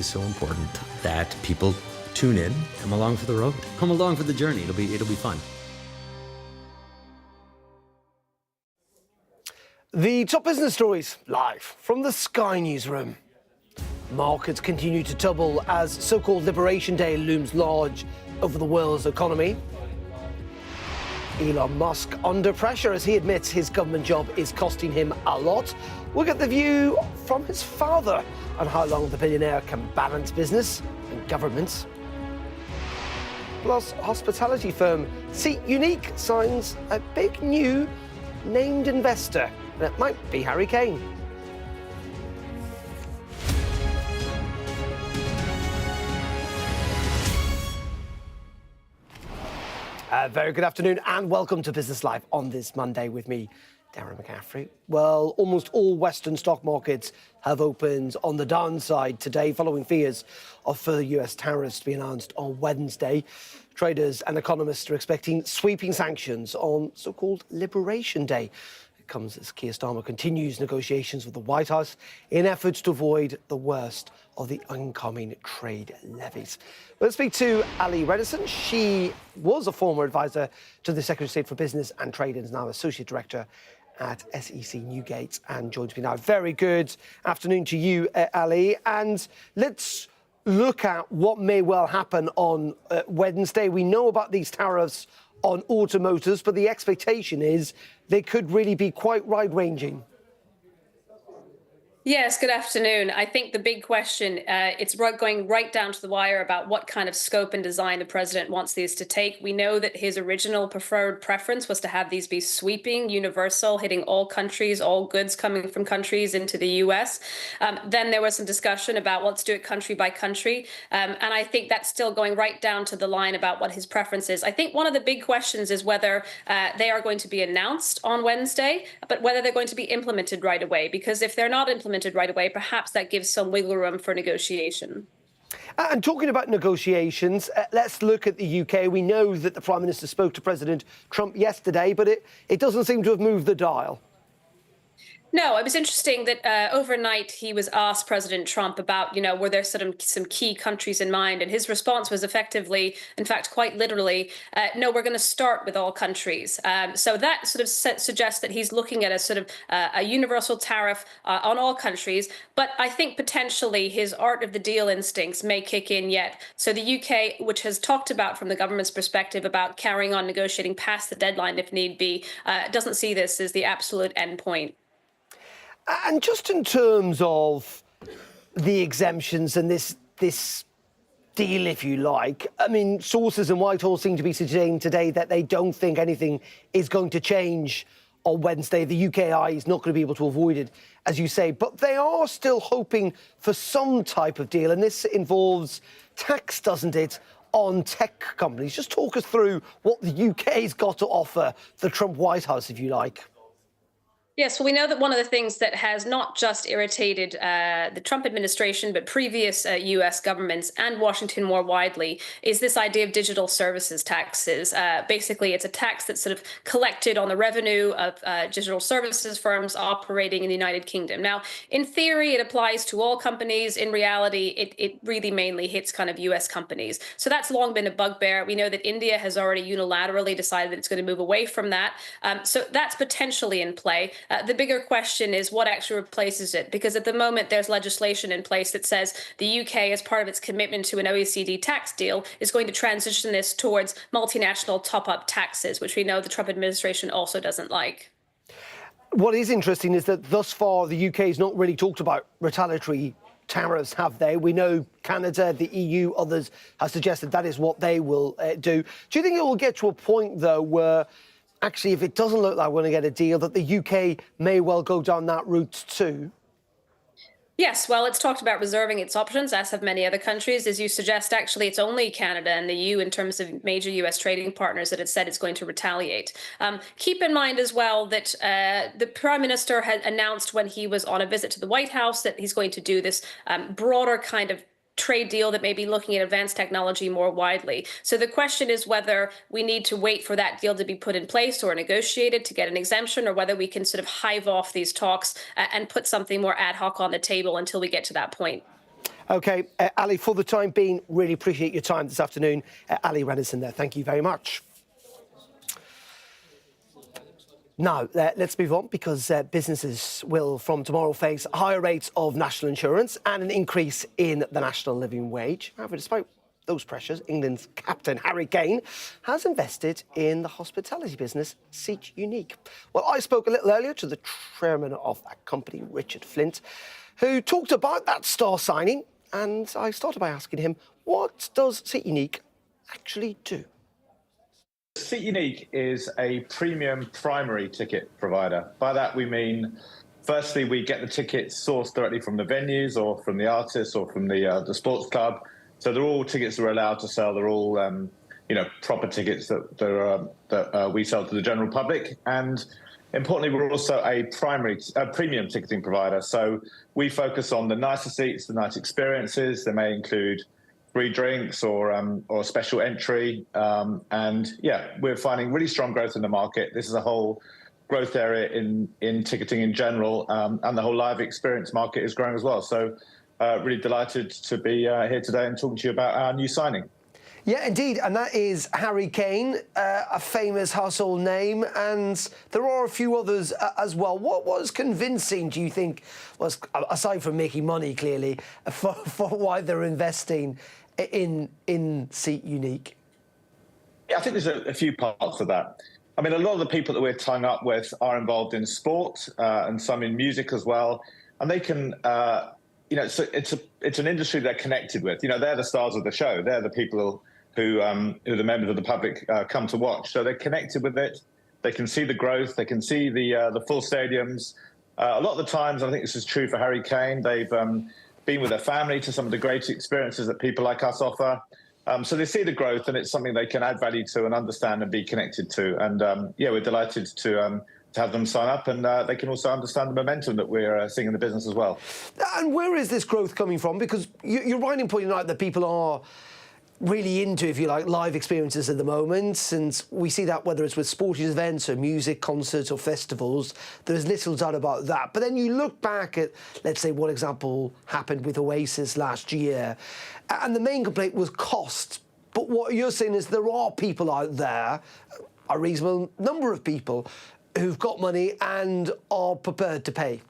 It's so important that people tune in, come along for the road, come along for the journey. It'll be fun. The top business stories live from the Sky newsroom. Markets continue to tumble as so-called Liberation Day looms large over the world's economy. Elon Musk under pressure as he admits his government job is costing him a lot. We'll get the view from his father on how long the billionaire can balance business and government. Plus, hospitality firm Seat Unique signs a big new named investor. And it might be Harry Kane. Very good afternoon and welcome to Business Live on this Monday with me, Darren McCaffrey. Well, almost all Western stock markets have opened on the downside today following fears of further US tariffs to be announced on Wednesday. Traders and economists are expecting sweeping sanctions on so-called Liberation Day. It comes as Keir Starmer continues negotiations with the White House in efforts to avoid the worst of the incoming trade levies. Let's speak to Ali Redison. She was a former advisor to the Secretary of State for Business and Trade and is now Associate Director at SEC Newgate and joins me now. Very good afternoon to you, Ali. And let's look at what may well happen on Wednesday. We know about these tariffs on automotives, but the expectation is they could really be quite wide-ranging. Yes, good afternoon. I think the big question, it's going right down to the wire about what kind of scope and design the president wants these to take. We know that his original preference was to have these be sweeping, universal, hitting all countries, all goods coming from countries into the US. Then there was some discussion about, well, let's do it country by country. And I think that's still going right down to the line about what his preference is. I think one of the big questions is whether they are going to be announced on Wednesday, but whether they're going to be implemented right away. Because if they're not implemented right away, perhaps that gives some wiggle room for negotiation. And talking about negotiations, let's look at the UK. We know that the Prime Minister spoke to President Trump yesterday, but it doesn't seem to have moved the dial. No, it was interesting that overnight he was asked President Trump about, were there some key countries in mind? And his response was effectively, in fact, quite literally, no, we're going to start with all countries. So that sort of suggests that he's looking at a sort of a universal tariff on all countries. But I think potentially his art of the deal instincts may kick in yet. So the UK, which has talked about from the government's perspective about carrying on negotiating past the deadline if need be, doesn't see this as the absolute end point. And just in terms of the exemptions and this deal, if you like, I mean, sources in Whitehall seem to be saying today that they don't think anything is going to change on Wednesday. The UKI is not going to be able to avoid it, as you say, but they are still hoping for some type of deal. And this involves tax, doesn't it, on tech companies? Just talk us through what the UK's got to offer the Trump White House, if you like. Yes, well, we know that one of the things that has not just irritated the Trump administration, but previous U.S. governments and Washington more widely, is this idea of digital services taxes. Basically, it's a tax that's sort of collected on the revenue of digital services firms operating in the United Kingdom. Now, in theory, it applies to all companies. In reality, it really mainly hits kind of U.S. companies. So that's long been a bugbear. We know that India has already unilaterally decided that it's going to move away from that. So that's potentially in play. The bigger question is what actually replaces it, because at the moment there's legislation in place that says the UK, as part of its commitment to an OECD tax deal, is going to transition this towards multinational top-up taxes, which we know the Trump administration also doesn't like. What is interesting is that thus far the UK has not really talked about retaliatory tariffs, have they? We know Canada, the EU, others have suggested that is what they will do. Do you think it will get to a point, though, where actually, if it doesn't look like we're going to get a deal, that the UK may well go down that route too? Yes, well, it's talked about reserving its options, as have many other countries. As you suggest, actually, it's only Canada and the EU, in terms of major U.S. trading partners, that it said it's going to retaliate. Keep in mind as well that the Prime Minister had announced when he was on a visit to the White House that he's going to do this broader kind of trade deal that may be looking at advanced technology more widely. So the question is whether we need to wait for that deal to be put in place or negotiated to get an exemption, or whether we can sort of hive off these talks and put something more ad hoc on the table until we get to that point. OK, Ali, for the time being, really appreciate your time this afternoon. Ali Renison there, thank you very much. Now, let's move on, because businesses will from tomorrow face higher rates of national insurance and an increase in the national living wage. However, despite those pressures, England's captain, Harry Kane, has invested in the hospitality business Seat Unique. Well, I spoke a little earlier to the chairman of that company, Richard Flint, who talked about that star signing, and I started by asking him, what does Seat Unique actually do? Seat Unique is a premium primary ticket provider. By that we mean, firstly, we get the tickets sourced directly from the venues or from the artists or from the sports club. So they're all tickets that we're allowed to sell. They're all, proper tickets that we sell to the general public. And importantly, we're also a premium ticketing provider. So we focus on the nicer seats, the nice experiences. They may include free drinks or special entry. We're finding really strong growth in the market. This is a whole growth area in ticketing in general, and the whole live experience market is growing as well. So really delighted to be here today and talking to you about our new signing. Yeah, indeed, and that is Harry Kane, a famous household name, and there are a few others as well. What was convincing, do you think, was, aside from making money, clearly, for why they're investing in Seat Unique? Yeah, I think there's a few parts of that. I mean, a lot of the people that we're tying up with are involved in sport and some in music as well, and they can. It's an industry they're connected with. They're the stars of the show. They're the people who the members of the public come to watch. So they're connected with it. They can see the growth. They can see the full stadiums. A lot of the times, I think this is true for Harry Kane, they've been with their family to some of the great experiences that people like us offer. So they see the growth, and it's something they can add value to and understand and be connected to. And we're delighted to have them sign up, and they can also understand the momentum that we're seeing in the business as well. And where is this growth coming from? Because you're right in pointing out that people are really into, if you like, live experiences at the moment, and we see that whether it's with sporting events or music, concerts or festivals. There's little doubt about that. But then you look back at, let's say, what example happened with Oasis last year, and the main complaint was cost. But what you're saying is there are people out there, a reasonable number of people, who've got money and are prepared to pay.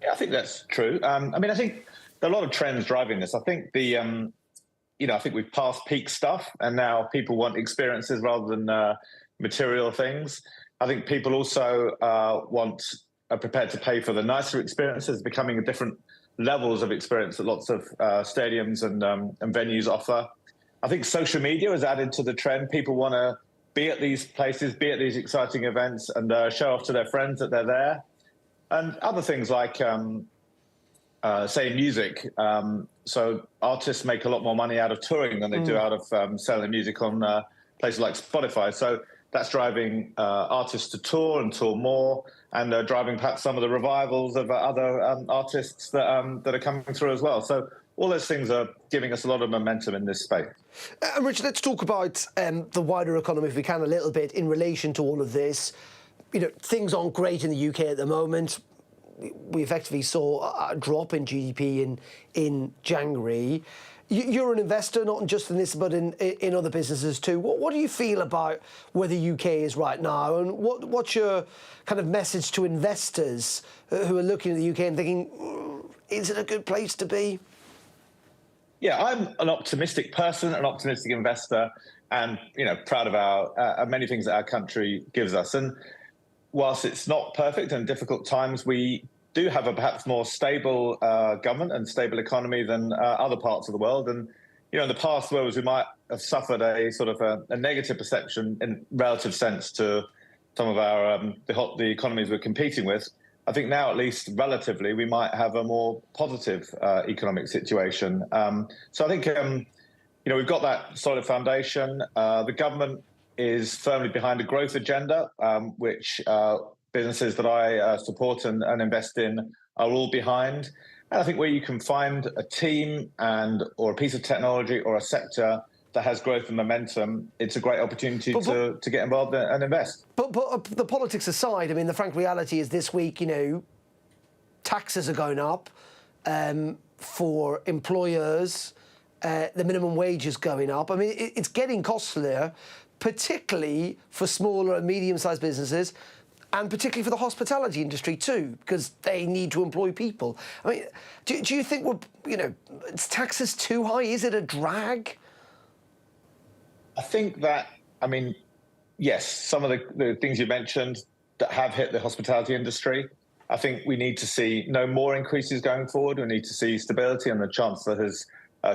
Yeah, I think that's true. I think there are a lot of trends driving this. I think I think we've passed peak stuff, and now people want experiences rather than material things. I think people also are prepared to pay for the nicer experiences, becoming a different levels of experience that lots of stadiums and venues offer. I think social media has added to the trend. People want to be at these places, be at these exciting events, and show off to their friends that they're there. And other things like, say, music. So artists make a lot more money out of touring than they do out of selling music on places like Spotify. So that's driving artists to tour and tour more, and driving perhaps some of the revivals of other artists that are coming through as well. So all those things are giving us a lot of momentum in this space. Richard, let's talk about the wider economy, if we can, a little bit in relation to all of this. Things aren't great in the UK at the moment. We effectively saw a drop in GDP in January. You're an investor, not just in this, but in other businesses too. What do you feel about where the UK is right now, and what's your kind of message to investors who are looking at the UK and thinking, is it a good place to be? Yeah, I'm an optimistic person, an optimistic investor, and proud of our many things that our country gives us. And whilst it's not perfect and difficult times, we do have a perhaps more stable government and stable economy than other parts of the world. And in the past, whereas we might have suffered a sort of a negative perception in relative sense to some of our the economies we're competing with, I think now, at least relatively, we might have a more positive economic situation. So I think we've got that solid foundation. The government is firmly behind a growth agenda, which businesses that I support and invest in are all behind. And I think where you can find a team or a piece of technology or a sector that has growth and momentum, it's a great opportunity to get involved and invest. But the politics aside, the frank reality is this week, taxes are going up. for employers. The minimum wage is going up. I mean, it's getting costlier, particularly for smaller and medium-sized businesses, and particularly for the hospitality industry too, because they need to employ people. I mean, do you think is taxes too high? Is it a drag? I think that, yes, some of the things you mentioned that have hit the hospitality industry. I think we need to see no more increases going forward. We need to see stability, and the Chancellor has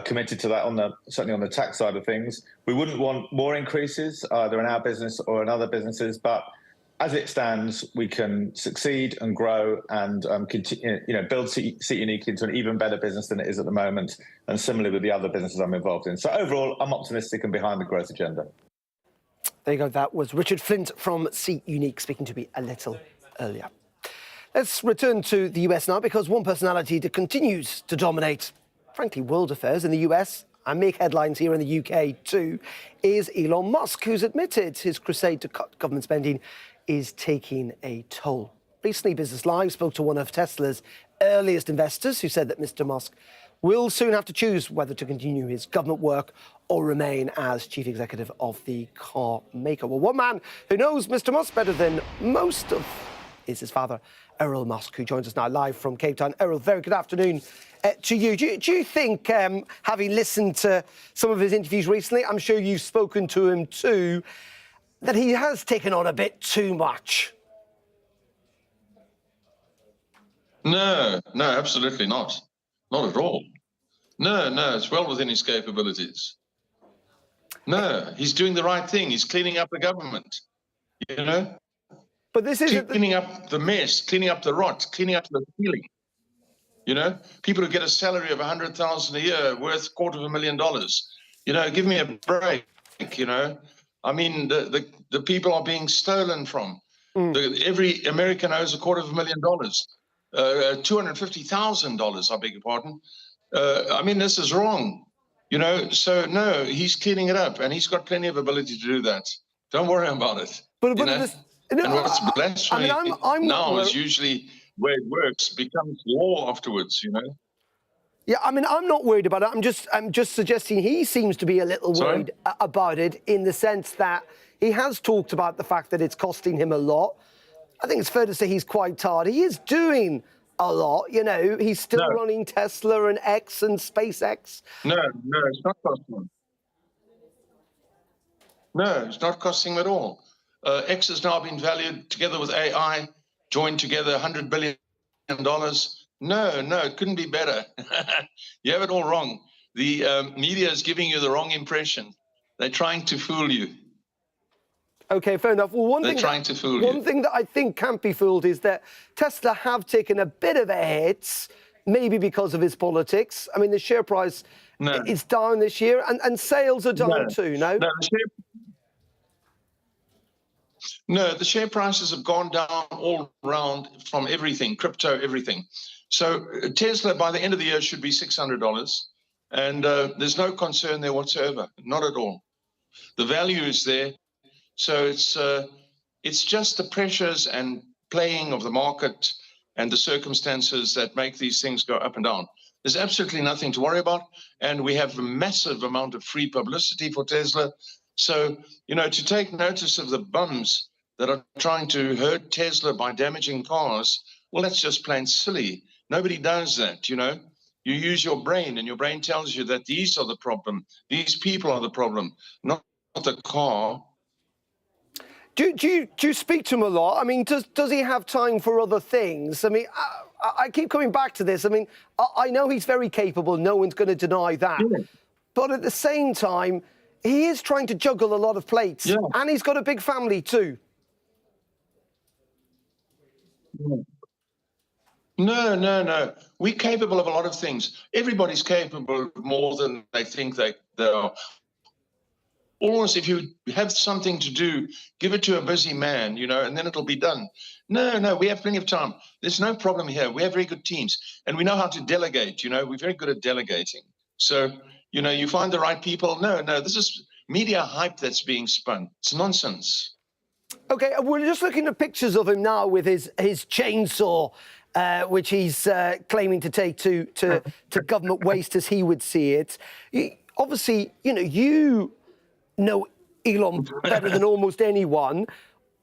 committed to that certainly on the tax side of things. We wouldn't want more increases either in our business or in other businesses, but as it stands, we can succeed and grow and continue, build Seat Unique into an even better business than it is at the moment, and similarly with the other businesses I'm involved in. So overall, I'm optimistic and behind the growth agenda. There you go. That was Richard Flint from Seat Unique speaking to me a little earlier. Let's return to the US now, because one personality that continues to dominate, frankly, world affairs in the US and make headlines here in the UK too, is Elon Musk, who's admitted his crusade to cut government spending is taking a toll. Recently, Business Live spoke to one of Tesla's earliest investors who said that Mr. Musk will soon have to choose whether to continue his government work or remain as chief executive of the car maker. Well, one man who knows Mr. Musk better than most of is his father, Errol Musk, who joins us now live from Cape Town. Errol, very good afternoon to you. Do you think, having listened to some of his interviews recently, I'm sure you've spoken to him too, that he has taken on a bit too much? No, absolutely not. Not at all. No, it's well within his capabilities. No, he's doing the right thing. He's cleaning up the government, But this is cleaning up the mess, cleaning up the rot, cleaning up the feeling. People who get a salary of $100,000 a year worth $250,000. Give me a break. The people are being stolen from. Every American owes $250,000. $250,000, I beg your pardon. This is wrong. So no, he's cleaning it up, and he's got plenty of ability to do that. Don't worry about it. But and what's blasphemy now is usually where it works becomes law afterwards. Yeah, I'm not worried about it. I'm just suggesting he seems to be a little worried about it, in the sense that he has talked about the fact that it's costing him a lot. I think it's fair to say he's quite tired. He is doing a lot, He's still running Tesla and X and SpaceX. No, it's not costing him. No, it's not costing him at all. X has now been valued together with AI, joined together $100 billion. No, it couldn't be better. You have it all wrong. The media is giving you the wrong impression. They're trying to fool you. Okay, fair enough. Well, one thing that I think can't be fooled is that Tesla have taken a bit of a hit, maybe because of his politics. The share price is down this year, and sales are down too, no? No, the share prices have gone down all around from everything, crypto, everything. So Tesla, by the end of the year, should be $600, and there's no concern there whatsoever, not at all. The value is there. So it's just the pressures and playing of the market and the circumstances that make these things go up and down. There's absolutely nothing to worry about, and we have a massive amount of free publicity for Tesla. So, to take notice of the bums that are trying to hurt Tesla by damaging cars, well, that's just plain silly. Nobody does that, You use your brain, and your brain tells you that these are the problem. These people are the problem, not the car. Do you speak to him a lot? Does he have time for other things? I keep coming back to this. I know he's very capable. No one's going to deny that. Yeah. But at the same time, he is trying to juggle a lot of plates. Yeah. And he's got a big family too. No. We're capable of a lot of things. Everybody's capable of more than they think they are. Almost, if you have something to do, give it to a busy man, and then it'll be done. No, we have plenty of time. There's no problem here. We have very good teams, and we know how to delegate. We're very good at delegating. So, you find the right people. No, this is media hype that's being spun. It's nonsense. Okay, we're just looking at pictures of him now with his chainsaw which he's claiming to take to government waste as he would see it. Obviously, you know Elon better than almost anyone.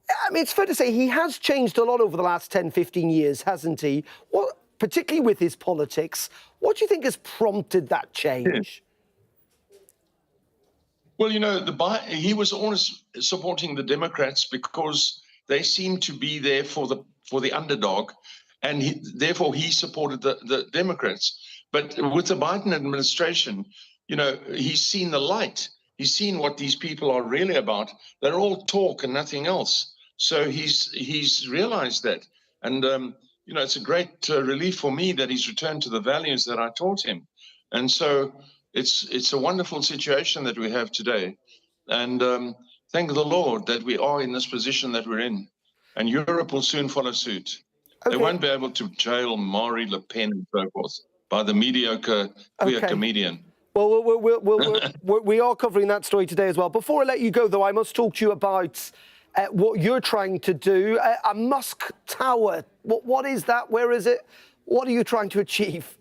I mean, it's fair to say he has changed a lot over the last 10, 15 years, hasn't he? What, particularly with his politics, what do you think has prompted that change? Well, he was always supporting the Democrats because they seemed to be there for the underdog, and therefore he supported the Democrats. But with the Biden administration, he's seen the light. He's seen what these people are really about. They're all talk and nothing else. So he's realized that. And, it's a great relief for me that he's returned to the values that I taught him. And so it's a wonderful situation that we have today. And thank the Lord that we are in this position that we're in. And Europe will soon follow suit. Okay. They won't be able to jail Marie Le Pen and so forth by the mediocre queer comedian. Well, we are covering that story today as well. Before I let you go, though, I must talk to you about what you're trying to do. A Musk Tower. What is that? Where is it? What are you trying to achieve?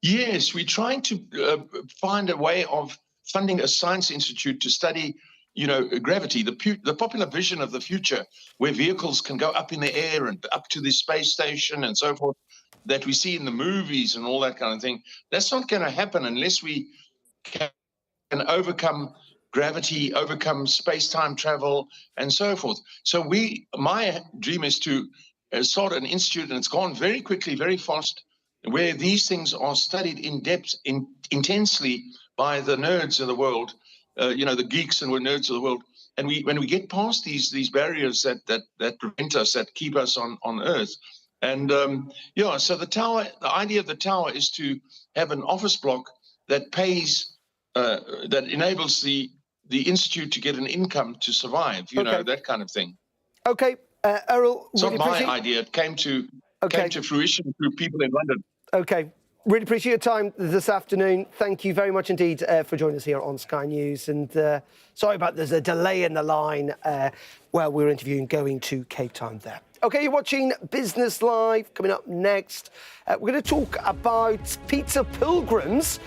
Yes, we're trying to find a way of funding a science institute to study, gravity, the popular vision of the future, where vehicles can go up in the air and up to the space station and so forth, that we see in the movies and all that kind of thing. That's not going to happen unless we can overcome gravity, overcome space-time travel, and so forth. So my dream is to start an institute, and it's gone very quickly, very fast, where these things are studied in depth, intensely by the nerds of the world, the geeks and nerds of the world. And when we get past these barriers that prevent us, that keep us on Earth. And so the idea of the tower is to have an office block that pays, that enables the institute to get an income to survive, that kind of thing. Okay, Errol. It's not my idea. It came to fruition through people in London. Okay. Really appreciate your time this afternoon. Thank you very much indeed for joining us here on Sky News. And sorry about there's a delay in the line while we're interviewing going to Cape Town there. OK, you're watching Business Live. Coming up next, we're going to talk about Pizza Pilgrims,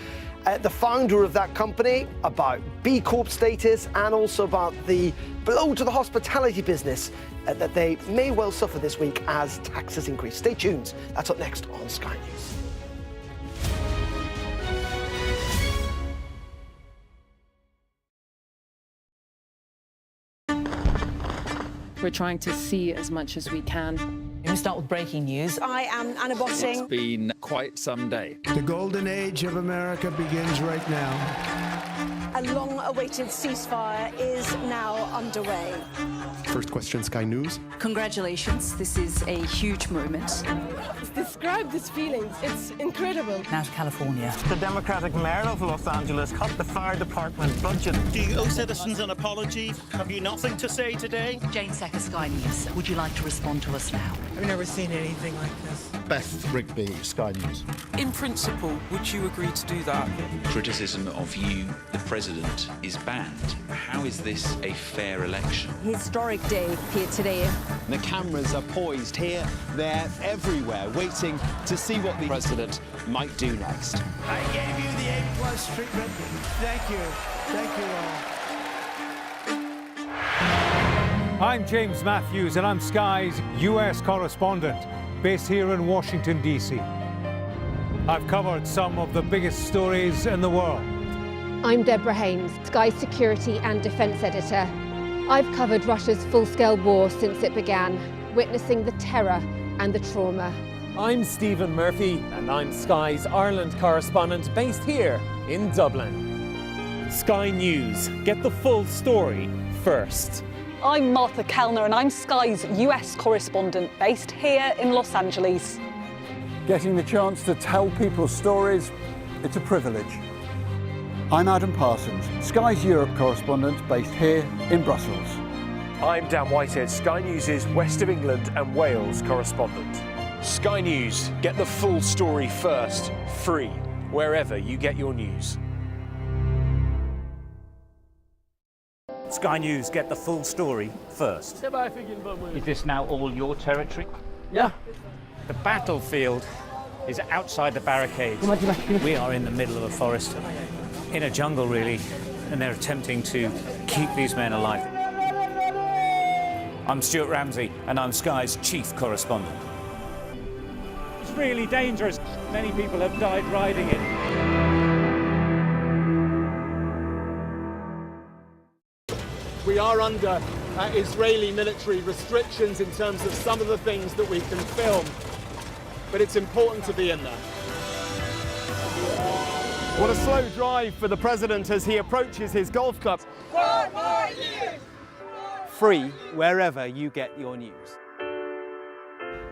the founder of that company, about B Corp status, and also about the blow to the hospitality business that they may well suffer this week as taxes increase. Stay tuned. That's up next on Sky News. We're trying to see as much as we can. We start with breaking news. I am Anna Botting. It's been quite some day. The golden age of America begins right now. A long-awaited ceasefire is now underway. First question, Sky News. Congratulations, this is a huge moment. Describe this feeling, it's incredible. Now to California. The Democratic mayor of Los Angeles cut the fire department budget. Do you owe citizens an apology? Have you nothing to say today? Jane Secker, Sky News. Would you like to respond to us now? I've never seen anything like this. Beth Rigby, Sky News. In principle, would you agree to do that? Criticism of you, the president, is banned. How is this a fair election? Historic day here today. The cameras are poised here, there, everywhere, waiting to see what the president might do next. I gave you the A+ treatment. Thank you. Thank you all. I'm James Matthews, and I'm Sky's US correspondent, based here in Washington, D.C. I've covered some of the biggest stories in the world. I'm Deborah Haynes, Sky's security and defence editor. I've covered Russia's full-scale war since it began, witnessing the terror and the trauma. I'm Stephen Murphy, and I'm Sky's Ireland correspondent based here in Dublin. Sky News, get the full story first. I'm Martha Kellner, and I'm Sky's US correspondent based here in Los Angeles. Getting the chance to tell people's stories, it's a privilege. I'm Adam Parsons, Sky's Europe correspondent based here in Brussels. I'm Dan Whitehead, Sky News' West of England and Wales correspondent. Sky News, get the full story first, free, wherever you get your news. Sky News get the full story first. Is this now all your territory? Yeah. The battlefield is outside the barricades. We are in the middle of a forest, in a jungle really, and they're attempting to keep these men alive. I'm Stuart Ramsey, and I'm Sky's chief correspondent. It's really dangerous. Many people have died riding it. We are under Israeli military restrictions in terms of some of the things that we can film, but it's important to be in there. What a slow drive for the president as he approaches his golf club. 4 more years! Free wherever you get your news.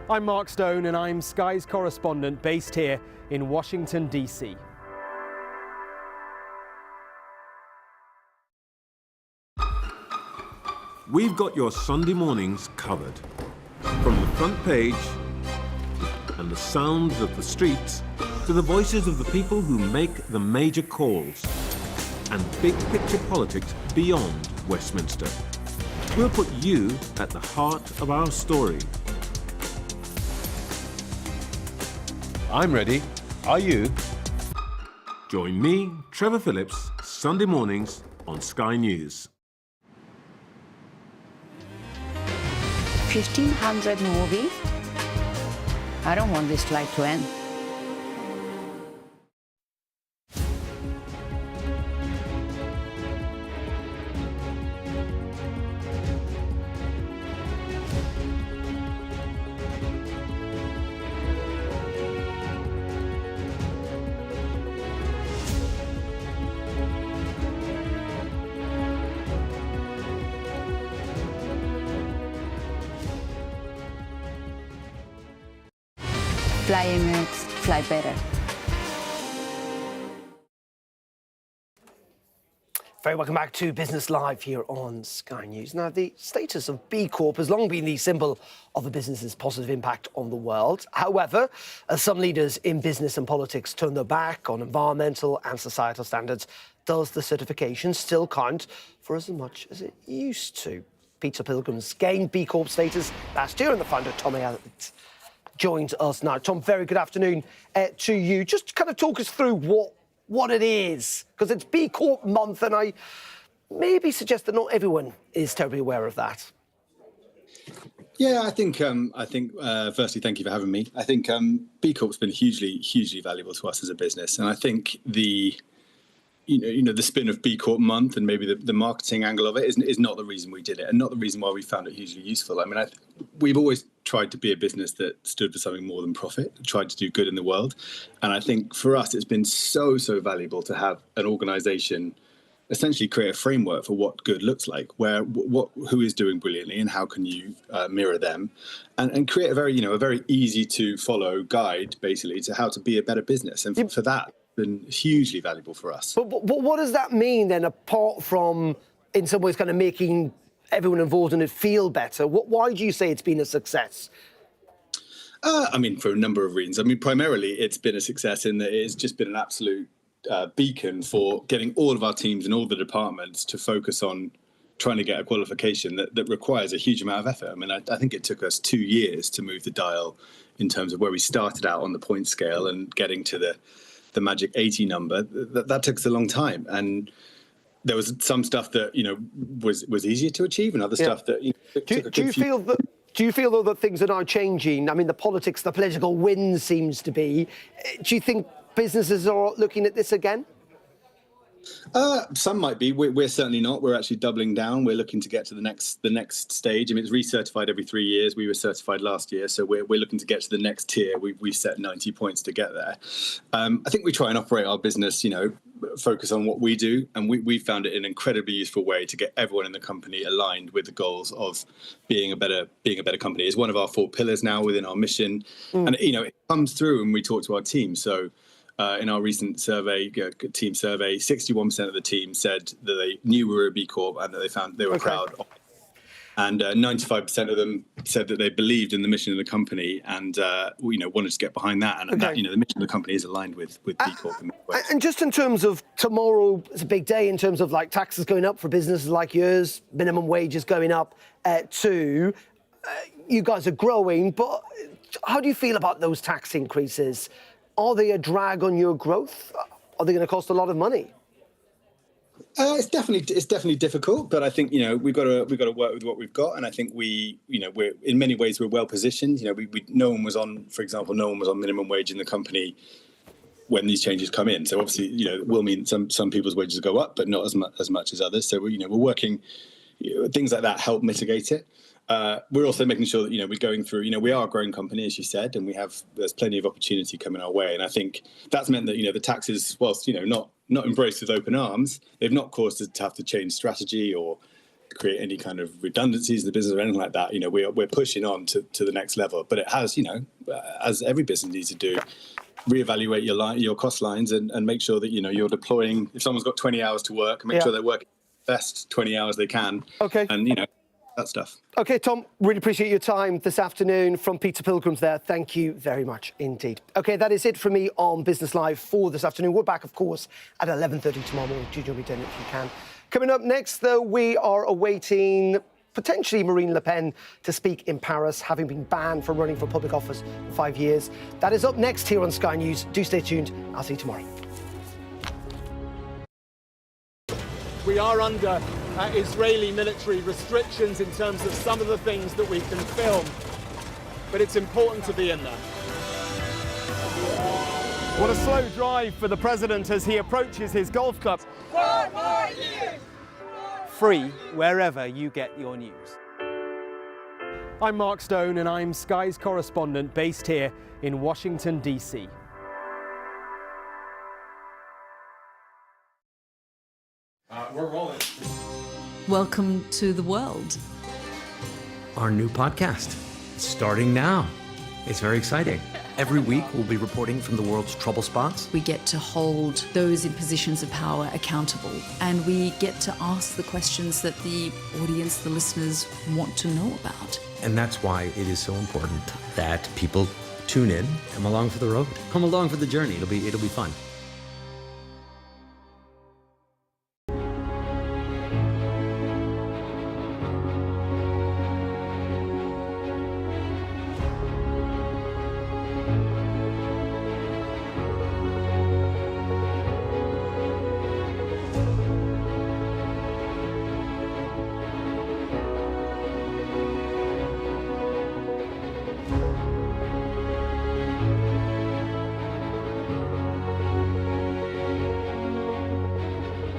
I'm Mark Stone and I'm Sky's correspondent based here in Washington, D.C. We've got your Sunday mornings covered. From the front page and the sounds of the streets to the voices of the people who make the major calls and big picture politics beyond Westminster. We'll put you at the heart of our story. I'm ready. Are you? Join me, Trevor Phillips, Sunday mornings on Sky News. 1,500 movies? I don't want this flight to end. Fly Emirates, fly better. Very welcome back to Business Live here on Sky News. Now, the status of B Corp has long been the symbol of a business's positive impact on the world. However, as some leaders in business and politics turn their back on environmental and societal standards, does the certification still count for as much as it used to? Peter Pilgrim's gained B Corp status last year, and the founder, Tom Elliott, joins us now. Tom, very good afternoon to you. Just kind of talk us through what it is, because it's B Corp month, and I maybe suggest that not everyone is terribly aware of that. Yeah, I think firstly, thank you for having me. I think B Corp's been hugely valuable to us as a business, and I think the spin of B Corp month and maybe the marketing angle of it is not the reason we did it, and not the reason why we found it hugely useful. I mean, we've always tried to be a business that stood for something more than profit, tried to do good in the world, and I think for us it's been so valuable to have an organisation essentially create a framework for what good looks like, where who is doing brilliantly and how can you mirror them, and create a very easy to follow guide basically to how to be a better business, and for that. Been hugely valuable for us. But what does that mean then, apart from in some ways kind of making everyone involved in it feel better? Why do you say it's been a success? I mean, for a number of reasons. I mean, primarily it's been a success in that it's just been an absolute beacon for getting all of our teams and all the departments to focus on trying to get a qualification that requires a huge amount of effort. I mean, I think it took us 2 years to move the dial in terms of where we started out on the point scale and getting to the magic 80 number. That took us a long time, and there was some stuff that was easier to achieve, and other stuff that do you feel though that things are now changing? I mean, the political wind seems to be. Do you think businesses are looking at this again? Some might be. We're certainly not. We're actually doubling down. We're looking to get to the next stage. I mean, it's recertified every 3 years. We were certified last year, so we're looking to get to the next tier. We set 90 points to get there. I think we try and operate our business, focus on what we do, and we found it an incredibly useful way to get everyone in the company aligned with the goals of being a better company. It's one of our 4 pillars now within our mission, and it comes through when we talk to our team. So. In our recent survey, team survey, 61% of the team said that they knew we were a B Corp and that they were proud of it. And 95% of them said that they believed in the mission of the company and wanted to get behind that. And that, the mission of the company is aligned with B Corp. And just in terms of tomorrow, it's a big day in terms of like taxes going up for businesses like yours, minimum wages going up too. You guys are growing, but how do you feel about those tax increases? Are they a drag on your growth? Are they going to cost a lot of money? It's definitely difficult, but I think we've got to work with what we've got, and I think we're in many ways we're well positioned. No one was on minimum wage in the company when these changes come in. So obviously it will mean some people's wages go up, but not as much as others. So we're working things like that help mitigate it. We're also making sure that we're going through. We are a growing company, as you said, and there's plenty of opportunity coming our way. And I think that's meant that the taxes, whilst not embraced with open arms, they've not caused us to have to change strategy or create any kind of redundancies in the business or anything like that. We're pushing on to the next level. But it has, as every business needs to do, reevaluate your cost lines and make sure that you're deploying. If someone's got 20 hours to work, make sure they're working the best 20 hours they can. Okay. And that stuff. Okay, Tom, really appreciate your time this afternoon from Peter Pilgrim's there. Thank you very much indeed. Okay, that is it from me on Business Live for this afternoon. We're back, of course, at 11:30 tomorrow morning. Do join me then if you can. Coming up next, though, we are awaiting potentially Marine Le Pen to speak in Paris, having been banned from running for public office for 5 years. That is up next here on Sky News. Do stay tuned. I'll see you tomorrow. We are under Israeli military restrictions in terms of some of the things that we can film, but it's important to be in there. What a slow drive for the president as he approaches his golf club. 4 more years! Free wherever you get your news. I'm Mark Stone and I'm Sky's correspondent based here in Washington, DC. We're rolling. Welcome to the world. Our new podcast, starting now. It's very exciting. Every week we'll be reporting from the world's trouble spots. We get to hold those in positions of power accountable, and we get to ask the questions that the audience, the listeners, want to know about. And that's why it is so important that people tune in, come along for the road, come along for the journey. It'll be fun.